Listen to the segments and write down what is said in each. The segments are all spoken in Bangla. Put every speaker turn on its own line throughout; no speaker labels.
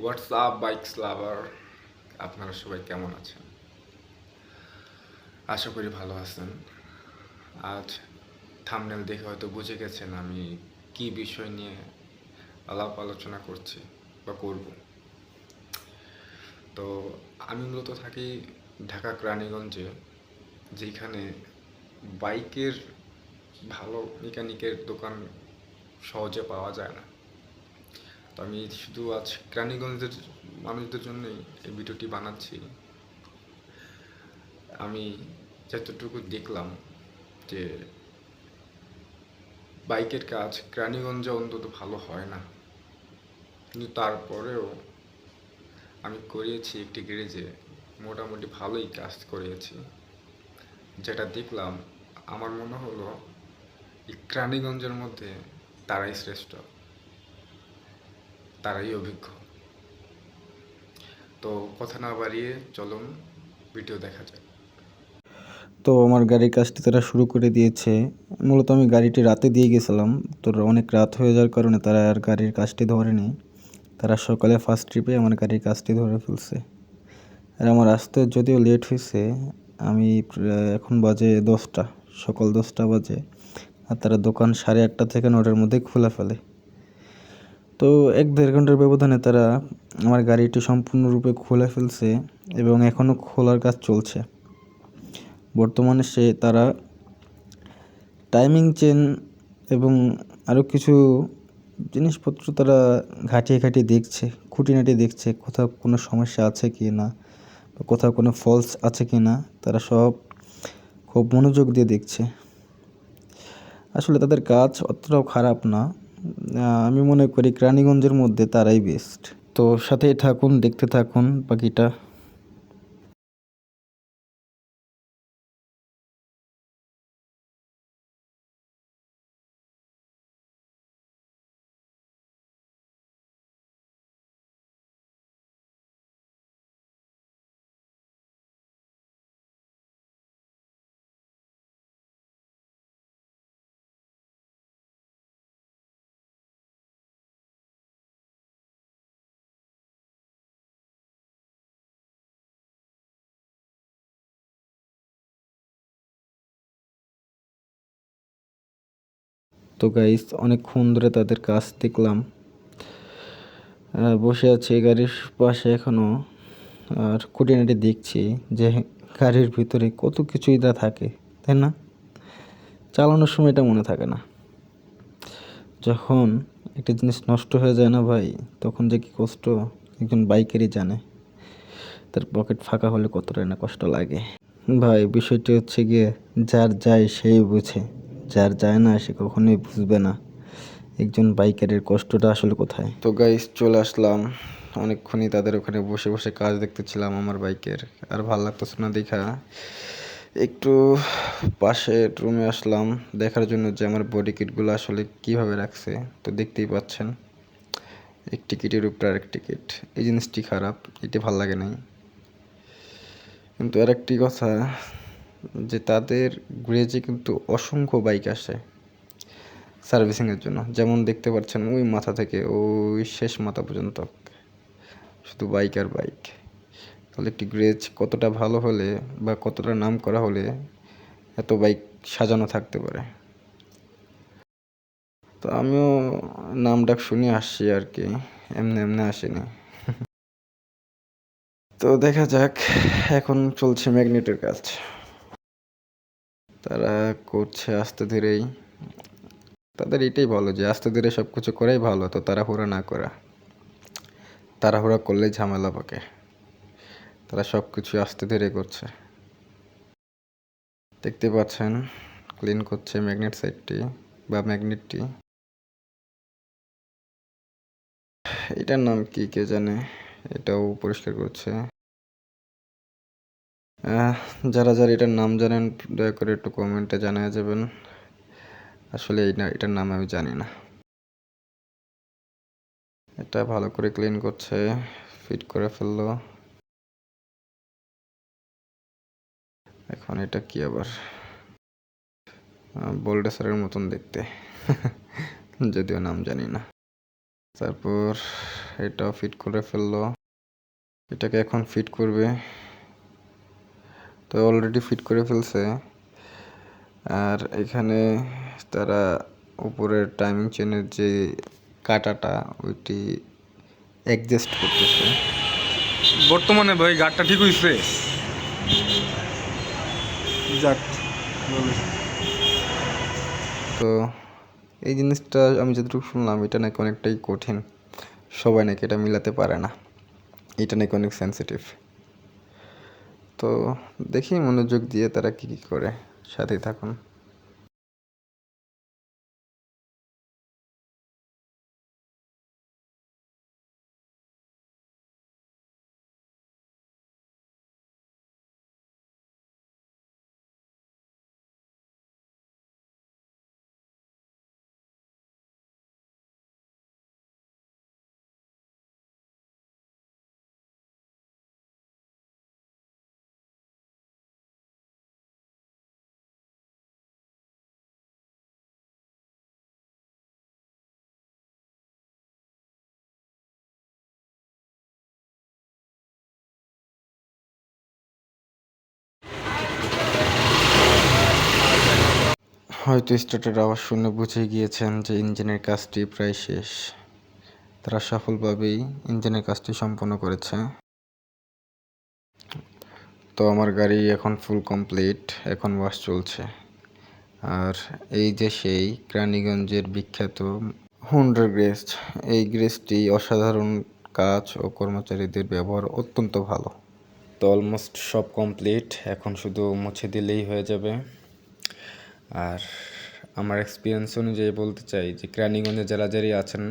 হোয়াটসঅ্যাপ বাইকস লাভার, আপনারা সবাই কেমন আছেন? আশা করি ভালো আছেন। আজ থাম্বনেল দেখে হয়তো বুঝে গেছেন আমি কি বিষয় নিয়ে আলাপ আলোচনা করছি বা করব। তো আমি মূলত থাকি ঢাকা রানীগঞ্জে, যেখানে বাইকের ভালো মেকানিকের দোকান সহজে পাওয়া যায় না। তো আমি শুধু আজ রানীগঞ্জের মানুষদের জন্যই এই ভিডিওটি বানাচ্ছি। আমি যতটুকু দেখলাম যে বাইকের কাজ রানীগঞ্জে অন্তত ভালো হয় না, কিন্তু তারপরেও আমি করিয়েছি একটি গ্যারেজে, মোটামুটি ভালোই কাজ করিয়েছি। যেটা দেখলাম আমার মনে হলো এই রানীগঞ্জের মধ্যে তারাই শ্রেষ্ঠ, তারাই অভিজ্ঞ। তো কথা না বাড়িয়ে চলুন ভিডিও দেখা যাক।
তো আমার গাড়ির কাজটি তারা শুরু করে দিয়েছে। মূলত আমি গাড়িটি রাতে দিয়ে গেছিলাম, তো অনেক রাত হয়ে যাওয়ার কারণে তারা আর গাড়ির কাজটি ধরেনি। তারা সকালে ফার্স্ট ট্রিপে আমার গাড়ির কাজটি ধরে ফেলছে। আর আমার আসতে যদিও লেট হয়েছে, আমি এখন বাজে 10টা, সকাল 10টা বাজে। আর তারা দোকান 8:30 থেকে 9টার মধ্যে খুলে ফেলে। তো 1-1.5 ঘন্টার ব্যবধানে তারা আমার গাড়িটি সম্পূর্ণরূপে খুলে ফেলছে এবং এখনও খোলার কাজ চলছে। বর্তমানে তারা টাইমিং চেন এবং আরও কিছু জিনিসপত্র তারা ঘাটিয়ে দেখছে, খুঁটিনাটি দেখছে, কোথাও কোনো সমস্যা আছে কি না বা কোথাও কোনো ফলস আছে কি না, তারা সব খুব মনোযোগ দিয়ে দেখছে। আসলে তাদের কাজ অতটাও খারাপ না। আমি মনে করি রানীগঞ্জের মধ্যে তারাই বেস্ট। তো সাথেই থাকুন, দেখতে থাকুন বাকিটা। তো গাইস, অনেকক্ষণ ধরে তাদের কাজ দেখলাম। বসে আছি গাড়ির পাশে এখনও, আর খুঁটিনাটি দেখছি যে গাড়ির ভিতরে কত কিছুই তা থাকে, তাই না? চালানোর সময় এটা মনে থাকে না। যখন একটা জিনিস নষ্ট হয়ে যায় না ভাই, তখন যে কি কষ্ট একজন বাইকারই জানে। তার পকেট ফাঁকা হলে কতটাই না কষ্ট লাগে। ভাই, বিষয়টি হচ্ছে গিয়ে যার যায় সেই বুঝে, যার যায় না সে কখনোই বুঝবে না একজন বাইকারের কষ্টটা আসলে কোথায়। তো গাইস, চলে আসলাম। অনেকক্ষণই তাদের ওখানে বসে বসে কাজ দেখতেছিলাম আমার বাইকের, আর ভাল লাগতেছে না দেখা একটু পাশের রুমে আসলাম দেখার জন্য যে আমার বডি কিটগুলো আসলে কিভাবে রাখছে। তো দেখতেই পাচ্ছেন, এক টিকিটের উপর আরেক টিকিট, এই জিনিসটি খারাপ, এটি ভাল লাগে নাই। কিন্তু আর একটি কথা, যে তাদের গ্যারেজে কিন্তু অসংখ্য বাইক আসে সার্ভিসিংয়ের জন্য। যেমন দেখতে পাচ্ছেন ওই মাথা থেকে ওই শেষ মাথা পর্যন্ত শুধু বাইক আর বাইক। তাহলে একটি গ্যারেজ কতটা ভালো হলে বা কতটা নাম করা হলে এত বাইক সাজানো থাকতে পারে। তো আমিও নাম ডাক শুনে আসছি আর কি, এমনি এমনি আসিনি। তো দেখা যাক, এখন চলছে ম্যাগনেটের কাজ। তারা করছে আস্তে ধীরেই। তাদের এটাই ভালো যে আস্তে ধীরে সব কিছু করাই ভালো, তো তাড়াহুড়া না করা। তাড়াহুড়া করলেই ঝামেলা পাকে। তারা সব কিছু আস্তে ধীরে করছে। দেখতে পাচ্ছেন ক্লিন করছে ম্যাগনেট সাইডটি বা ম্যাগনেটটি। এটার নাম কি কে জানে, এটাও পরিষ্কার করছে। যারা যারা এটার নাম জানেন দয়া করে একটু কমেন্টে জানিয়ে যাবেন। আসলে এটার নাম আমি জানি না। এটা ভালো করে ক্লিন করছে, ফিট করে ফেললো। এখন এটা কি আবার, বোল্ডেসারের মতন দেখতে, যদিও নাম জানি না। তারপর এটাও ফিট করে ফেললো, এটাকে এখন ফিট করবে। তো অলরেডি ফিট করে ফেলছে। আর এখানে তারা উপরের টাইমিং চেনের যে কাঁটাটা ওইটি অ্যাডজাস্ট করতেছে।
বর্তমানে ভাই গাড়িটা ঠিক হয়েছে?
যাক, তো এই জিনিসটা আমি যতটুকু শুনলাম এটা নাকি অনেকটাই কঠিন, সবাই নাকি এটা মিলাতে পারে না, এটা নাকি অনেক সেন্সিটিভ। তো দেখি মনোযোগ দিয়ে তারা কী কী করে, সাথেই থাকুন। হয়তো স্টার্টের আওয়াজ শুনে বুঝে গিয়েছেন যে ইঞ্জিনের কাজটি প্রায় শেষ। তারা সফলভাবেই ইঞ্জিনের কাজটি সম্পন্ন করেছে। তো আমার গাড়ি এখন ফুল কমপ্লিট, এখন ওয়াশ চলছে। আর এই যে সেই কেরানীগঞ্জের বিখ্যাত হুন্ডার গ্রেস, এই গ্রেসটি অসাধারণ কাজ ও কর্মচারীদের ব্যবহার অত্যন্ত ভালো। তো অলমোস্ট সব কমপ্লিট, এখন শুধু মুছে দিলেই হয়ে যাবে। আর আমার এক্সপিরিয়েন্স অনুযায়ী বলতে চাই যে কেরানীগঞ্জে যারা আছেন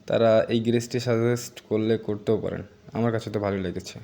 তারা এই গ্রেসটি সাজেস্ট করলে করতেও পারেন, আমার কাছে তো ভালো লেগেছে।